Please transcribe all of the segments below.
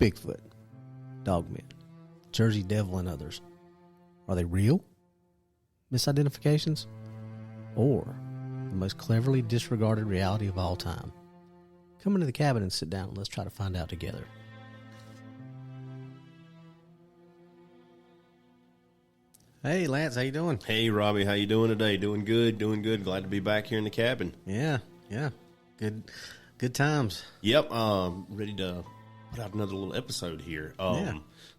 Bigfoot, Dogman, Jersey Devil, and others, are they real misidentifications or the most cleverly disregarded reality of all time? Come into the cabin and sit down and let's try to find out together. Hey, Lance, how you doing? Hey, Robbie, how you doing today? Doing good. Glad to be back here in the cabin. Yeah. Good times. Yep, ready to put out another little episode here.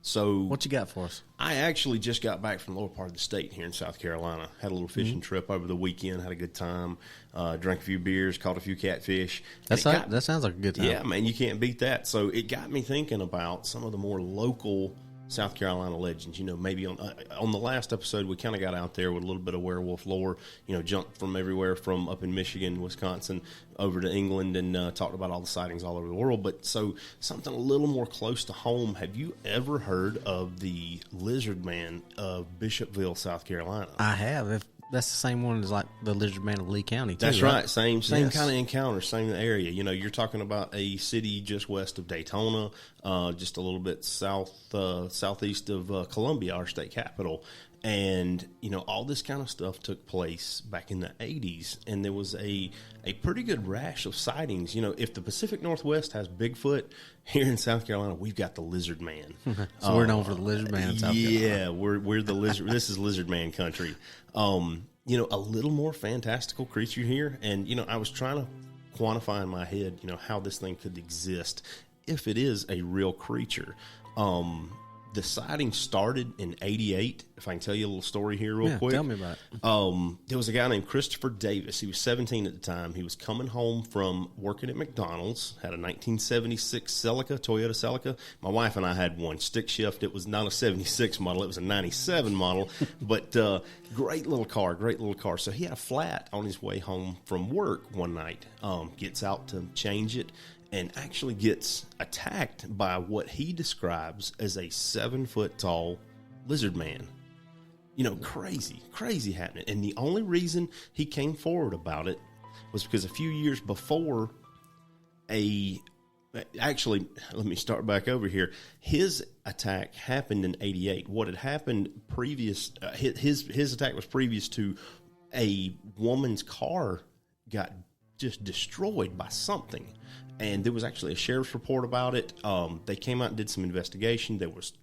So what you got for us? I actually just got back from the lower part of the state here in South Carolina. Had a little fishing trip over the weekend. Had a good time. Drank a few beers. Caught a few catfish. That sounds like a good time. Yeah, man, you can't beat that. So it got me thinking about some of the more local South Carolina legends. You know, maybe on the last episode, we kind of got out there with a little bit of werewolf lore. You know, jumped from everywhere from up in Michigan, Wisconsin, over to England, and talked about all the sightings all over the world. But so something a little more close to home. Have you ever heard of the Lizard Man of Bishopville, South Carolina? I have. If that's the same one as like the Lizard Man of Lee County, too. That's right. Same kind of encounter, same area. You know, you're talking about a city just west of Daytona, just a little bit southeast of Columbia, our state capital. And, you know, all this kind of stuff took place back in the 80s, and there was a pretty good rash of sightings. You know, if the Pacific Northwest has Bigfoot, here in South Carolina, we've got the Lizard Man. So we're known for the Lizard Man in South Carolina. Yeah, we're the lizard. This is Lizard Man country. You know, a little more fantastical creature here, and, you know, I was trying to quantify in my head, you know, how this thing could exist if it is a real creature. The sighting started in 88. If I can tell you a little story here real quick. Tell me about it. There was a guy named Christopher Davis. He was 17 at the time. He was coming home from working at McDonald's, had a 1976 Toyota Celica. My wife and I had one, stick shift. It was not a 76 model. It was a 97 model, but great little car. So he had a flat on his way home from work one night, gets out to change it, and actually gets attacked by what he describes as a 7-foot tall lizard man. You know, crazy happening. And the only reason he came forward about it was because a few years before actually, let me start back over here. His attack happened in 88. What had happened previous, his attack was previous to a woman's car got just destroyed by something. And there was actually a sheriff's report about it. They came out and did some investigation. There was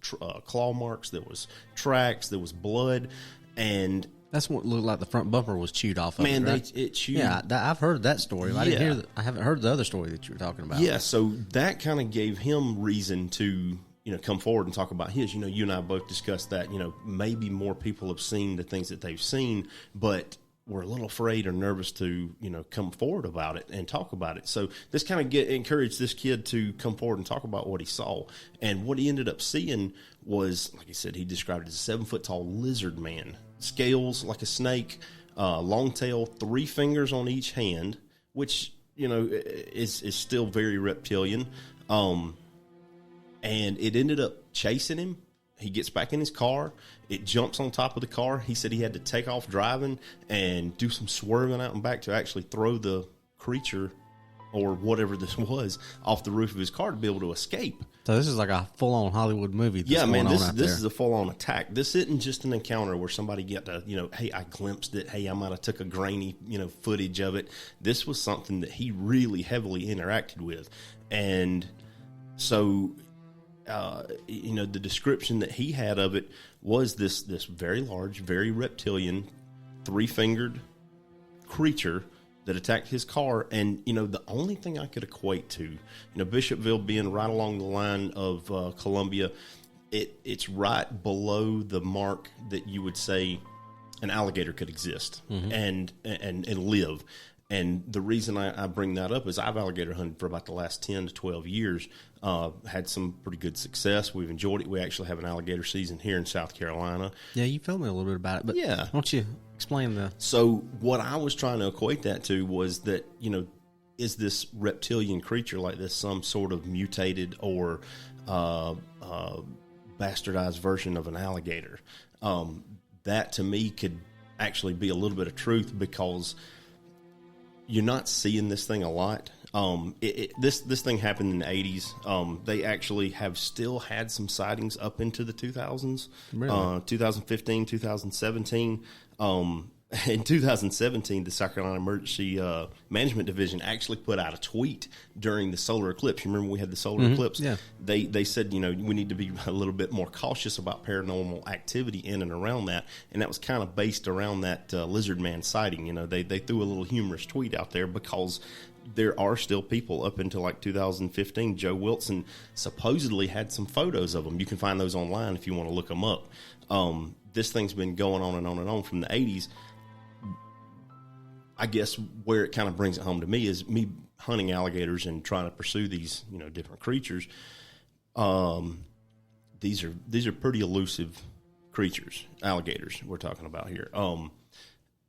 claw marks. There was tracks. There was blood. And that's what looked like the front bumper was chewed off. Man, of it, right? It chewed. Yeah, I've heard that story. I didn't hear. I haven't heard the other story that you were talking about. Yeah, so that kind of gave him reason to, you know, come forward and talk about his. You know, you and I both discussed that. You know, maybe more people have seen the things that they've seen, but we're a little afraid or nervous to, you know, come forward about it and talk about it. So this kind of encouraged this kid to come forward and talk about what he saw. And what he ended up seeing was, like I said, he described it as a 7-foot tall lizard man. Scales like a snake, long tail, 3 fingers on each hand, which, you know, is still very reptilian. And it ended up chasing him. He gets back in his car. It jumps on top of the car. He said he had to take off driving and do some swerving out and back to actually throw the creature or whatever this was off the roof of his car to be able to escape. So this is like a full-on Hollywood movie. Yeah, man, this is a full-on attack. This isn't just an encounter where somebody get to, you know, hey, I glimpsed it. Hey, I might have took a grainy, you know, footage of it. This was something that he really heavily interacted with. And so, you know, the description that he had of it was this very large, very reptilian, 3-fingered creature that attacked his car. And, you know, the only thing I could equate to, you know, Bishopville being right along the line of Columbia, it's right below the mark that you would say an alligator could exist and live. And the reason I bring that up is I've alligator hunted for about the last 10 to 12 years, had some pretty good success. We've enjoyed it. We actually have an alligator season here in South Carolina. Yeah, you told me a little bit about it, but yeah. Why don't you explain the... So what I was trying to equate that to was that, you know, is this reptilian creature like this some sort of mutated or bastardized version of an alligator? That to me could actually be a little bit of truth because you're not seeing this thing a lot. This thing happened in the 80s. They actually have still had some sightings up into the 2000s. Really? 2015, 2017. In 2017, the South Carolina Emergency Management Division actually put out a tweet during the solar eclipse. You remember we had the solar eclipse? Yeah. They said, we need to be a little bit more cautious about paranormal activity in and around that. And that was kind of based around that lizard man sighting. They threw a little humorous tweet out there because there are still people up until like 2015. Joe Wilson supposedly had some photos of them. You can find those online if you want to look them up. This thing's been going on and on and on from the 80s. I guess where it kind of brings it home to me is me hunting alligators and trying to pursue these, different creatures. These are pretty elusive creatures, alligators we're talking about here.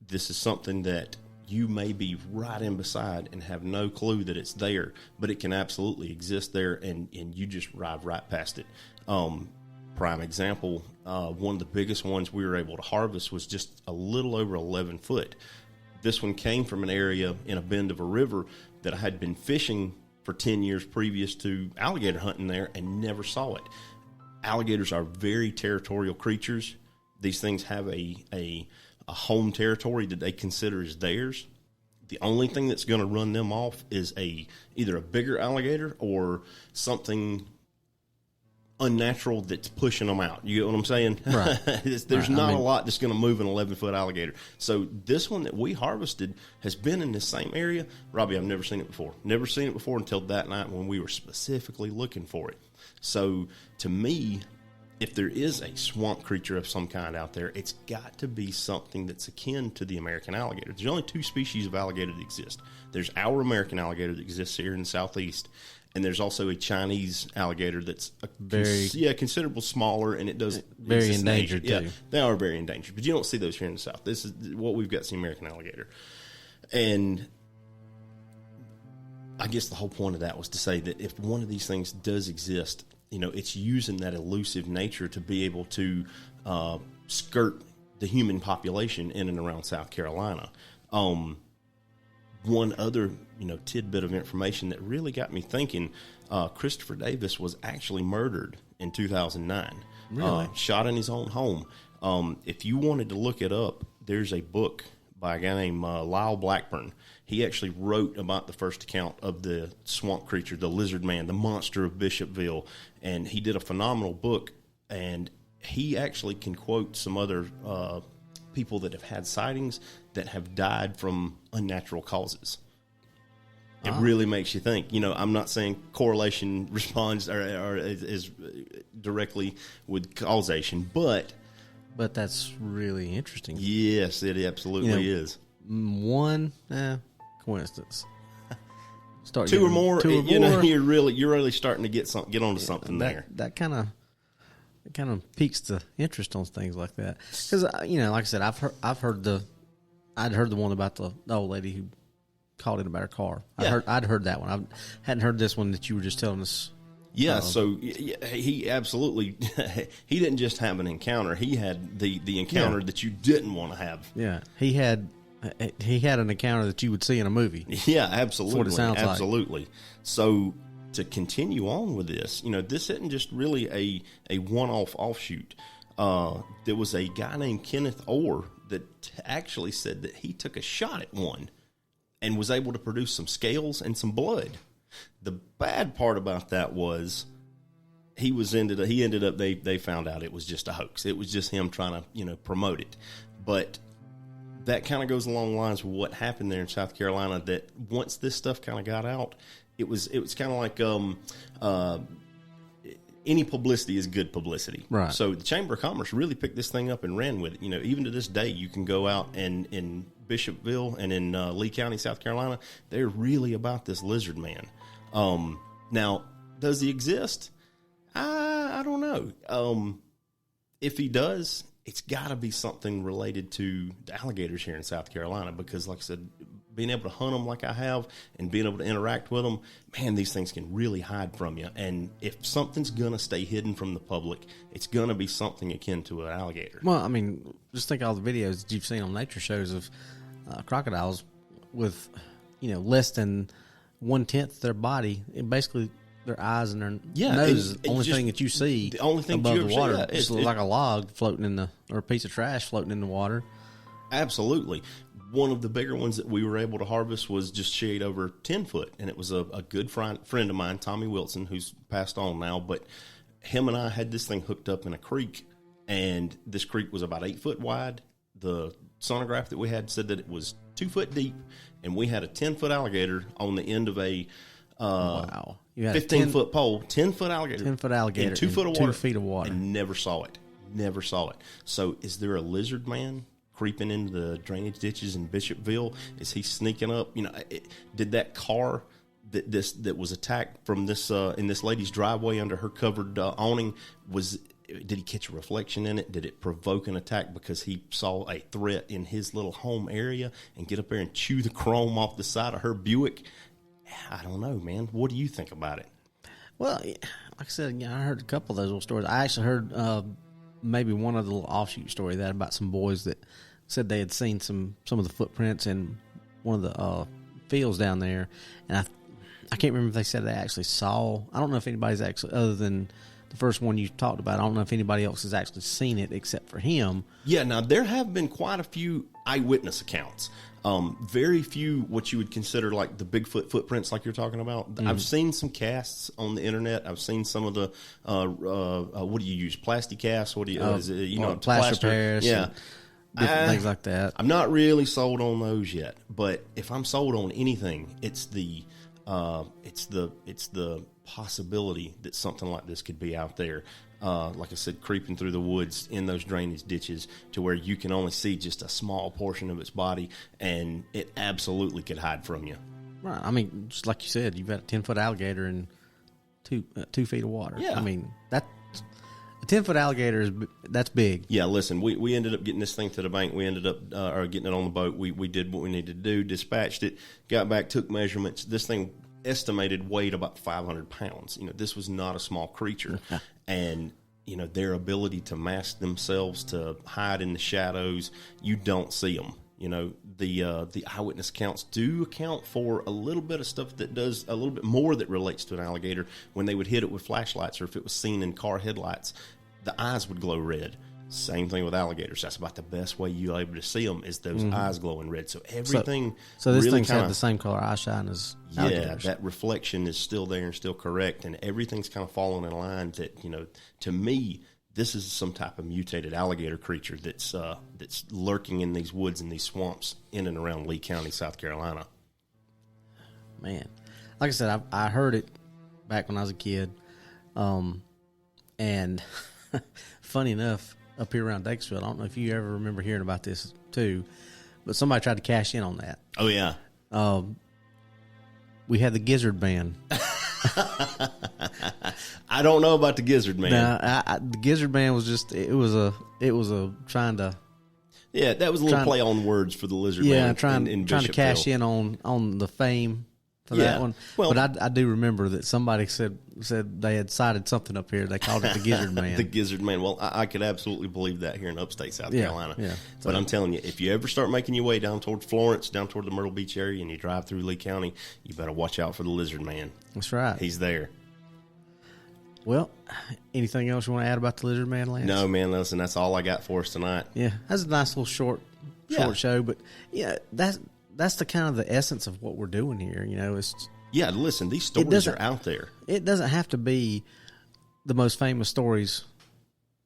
This is something that you may be right in beside and have no clue that it's there, but it can absolutely exist there, and you just ride right past it. Prime example, one of the biggest ones we were able to harvest was just a little over 11 foot. This one came from an area in a bend of a river that I had been fishing for 10 years previous to alligator hunting there and never saw it. Alligators are very territorial creatures. These things have a home territory that they consider as theirs. The only thing that's going to run them off is either a bigger alligator or something unnatural that's pushing them out. You get what I'm saying? Right. There's not a lot that's going to move an 11-foot alligator. So this one that we harvested has been in this same area. Robbie, I've never seen it before. Never seen it before until that night when we were specifically looking for it. So to me, if there is a swamp creature of some kind out there, it's got to be something that's akin to the American alligator. There's only two species of alligator that exist. There's our American alligator that exists here in the southeast, and there's also a Chinese alligator that's considerable smaller, and it does very endangered too. Yeah, they are very endangered, but you don't see those here in the south. This is what we've got: is the American alligator. And I guess the whole point of that was to say that if one of these things does exist, it's using that elusive nature to be able to skirt the human population in and around South Carolina. One other, tidbit of information that really got me thinking, Christopher Davis was actually murdered in 2009. Really? Shot in his own home. If you wanted to look it up, there's a book by a guy named Lyle Blackburn. He actually wrote about the first account of the swamp creature, the lizard man, the monster of Bishopville, and he did a phenomenal book, and he actually can quote some other people that have had sightings that have died from unnatural causes. It really makes you think. I'm not saying correlation responds or is directly with causation, but that's really interesting. Yes, it absolutely is. One coincidence. Two or more. You're really starting to get onto something there. That kind of piques the interest on things like that. Because like I said, I'd heard the one about the old lady who called in about her car. Yeah. I'd heard that one. I hadn't heard this one that you were just telling us. Yeah, so he absolutely he didn't just have an encounter. He had the encounter that you didn't want to have. Yeah, he had an encounter that you would see in a movie. Yeah, absolutely. That's what it sounds absolutely. Like. So to continue on with this, this isn't just really a one-off offshoot. There was a guy named Kenneth Orr that actually said that he took a shot at one and was able to produce some scales and some blood. The bad part about that was they found out it was just a hoax. It was just him trying to promote it. But that kind of goes along the lines with what happened there in South Carolina, that once this stuff kind of got out, it was kind of like any publicity is good publicity. Right. So the Chamber of Commerce really picked this thing up and ran with it. Even to this day, you can go out and in Bishopville and in Lee County, South Carolina, they're really about this lizard man. Now, does he exist? I don't know. If he does, it's got to be something related to the alligators here in South Carolina, because like I said, being able to hunt them like I have and being able to interact with them, man, these things can really hide from you. And if something's going to stay hidden from the public, it's going to be something akin to an alligator. Well, I mean, just think of all the videos that you've seen on nature shows of crocodiles with, less than 1/10 their body, and basically their eyes and their Yeah, nose is and the only just thing that you see. the only thing above you the ever see, water. yeah, It's like a log floating in the, or a piece of trash floating in the water. Absolutely. One of the bigger ones that we were able to harvest was just shade over 10 foot. And it was a good friend of mine, Tommy Wilson, who's passed on now. But him and I had this thing hooked up in a creek. And this creek was about 8 foot wide. The sonograph that we had said that it was 2 foot deep. And we had a 10-foot alligator on the end of a Wow. You had 15-foot pole, 10-foot alligator. 10-foot alligator in 2 foot of in water. 2 feet of water. And never saw it. Never saw it. So is there a lizard man creeping into the drainage ditches in Bishopville? Is he sneaking up? Did that car that was attacked from this in this lady's driveway under her covered awning, did he catch a reflection in it? Did it provoke an attack because he saw a threat in his little home area and get up there and chew the chrome off the side of her Buick? I don't know, man. What do you think about it? Well, like I said, I heard a couple of those little stories. I actually heard maybe one other little offshoot story of that about some boys that said they had seen some of the footprints in one of the fields down there, and I can't remember if they said they actually saw. I don't know if anybody's actually, other than the first one you talked about, I don't know if anybody else has actually seen it except for him. Yeah, now there have been quite a few eyewitness accounts. Very few what you would consider like the Bigfoot footprints like you're talking about. Mm-hmm. I've seen some casts on the internet. I've seen some of the, what do you use? Plastic casts? What do you, is it, plaster Paris. Yeah. Different things like that. I'm not really sold on those yet, but if I'm sold on anything, it's the possibility that something like this could be out there. Like I said, creeping through the woods in those drainage ditches to where you can only see just a small portion of its body, and it absolutely could hide from you. Right. I mean, just like you said, you've got a 10-foot alligator in 2 feet of water. Yeah. I mean, a 10-foot alligator that's big. Yeah, listen, we ended up getting this thing to the bank. We ended up or getting it on the boat. We did what we needed to do, dispatched it, got back, took measurements. This thing estimated weighed about 500 pounds. This was not a small creature. And, their ability to mask themselves, to hide in the shadows, you don't see them. The eyewitness accounts do account for a little bit of stuff that does a little bit more that relates to an alligator. When they would hit it with flashlights, or if it was seen in car headlights, the eyes would glow red. Same thing with alligators. That's about the best way you're able to see them, is those eyes glowing red. So everything. So this really thing's had the same color eye shine as alligators. Yeah, that reflection is still there and still correct, and everything's kind of falling in line. That to me, this is some type of mutated alligator creature that's lurking in these woods and these swamps in and around Lee County, South Carolina. Man, like I said, I heard it back when I was a kid, and funny enough, up here around Dakesville, I don't know if you ever remember hearing about this too, but somebody tried to cash in on that. Oh yeah. We had the Gizzard Man. I don't know about the Gizzard Man. Now, the Gizzard Man was just it was a trying to. Yeah, that was a little play on words for the Lizard Man. Yeah, trying to cash in on the fame for that one. Well, but I do remember that somebody said they had sighted something up here. They called it the Gizzard Man. The Gizzard Man. Well, I could absolutely believe that here in upstate South Carolina. Yeah. But I'm telling you, if you ever start making your way down towards Florence, down toward the Myrtle Beach area, and you drive through Lee County, you better watch out for the Lizard Man. That's right. He's there. Well, anything else you want to add about the Lizard Man, Lance? No, man, listen, that's all I got for us tonight. Yeah, that's a nice little short show, but yeah, that's the kind of the essence of what we're doing here. It's listen, these stories are out there. It doesn't have to be the most famous stories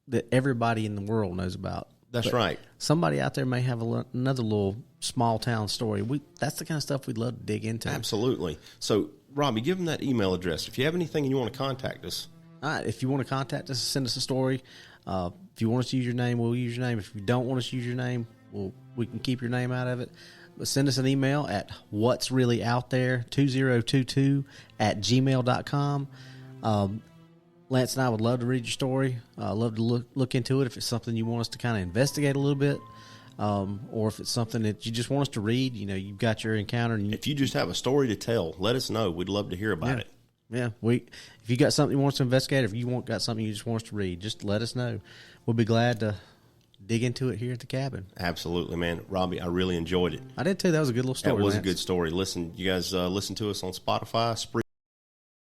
that everybody in the world knows about. That's right. Somebody out there may have another little small town story. That's the kind of stuff we'd love to dig into. Absolutely. So, Robbie, give them that email address. If you have anything and you want to contact us. All right, if you want to contact us, send us a story. If you want us to use your name, we'll use your name. If you don't want us to use your name, we can keep your name out of it. But send us an email at what'sreallyouthere2022@gmail.com. Lance and I would love to read your story. Love to look into it if it's something you want us to kind of investigate a little bit, or if it's something that you just want us to read. You've got your encounter. And if you just have a story to tell, let us know. We'd love to hear about it. Yeah, if you got something you want us to investigate, if you got something you just want us to read, just let us know. We'll be glad to dig into it here at the cabin. Absolutely, man. Robbie, I really enjoyed it. I did too. That was a good little story. That was a good story. Listen, you guys listen to us on Spotify, Spreaker,